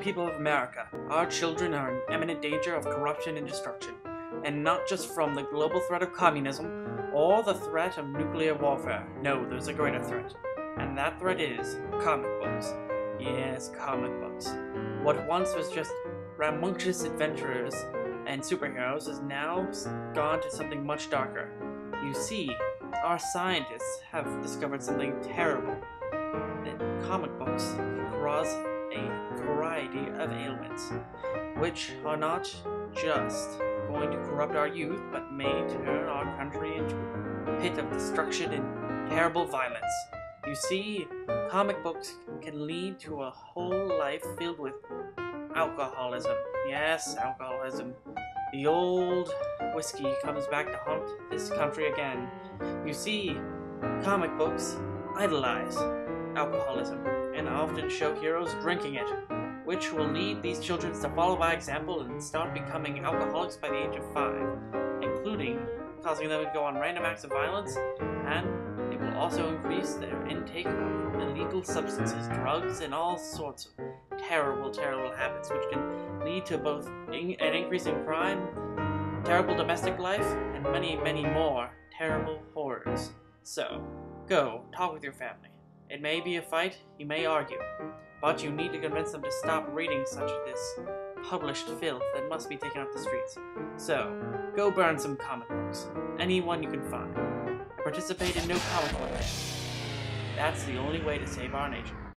people of America, our children are in imminent danger of corruption and destruction, and not just from the global threat of communism or the threat of nuclear warfare. No, there's a greater threat, and that threat is comic books. Yes, comic books. What once was just rambunctious adventurers and superheroes has now gone to something much darker. You see, our scientists have discovered something terrible. That comic books can cause a variety of ailments, which are not just going to corrupt our youth, but may turn our country into a pit of destruction and terrible violence. You see, comic books can lead to a whole life filled with alcoholism. Yes, alcoholism. The old whiskey comes back to haunt this country again. You see, comic books idolize alcoholism and often show heroes drinking it, which will lead these children to follow by example and start becoming alcoholics by the age of 5, including causing them to go on random acts of violence, and it will also increase their intake of illegal substances, drugs, and all sorts of terrible, terrible habits, which can lead to both an increase in crime, terrible domestic life, and many, many more terrible horrors. So, go, talk with your family. It may be a fight, you may argue, but you need to convince them to stop reading such this published filth that must be taken off the streets. So, go burn some comic books, anyone you can find. Participate in No Comic Book Day. That's the only way to save our nation.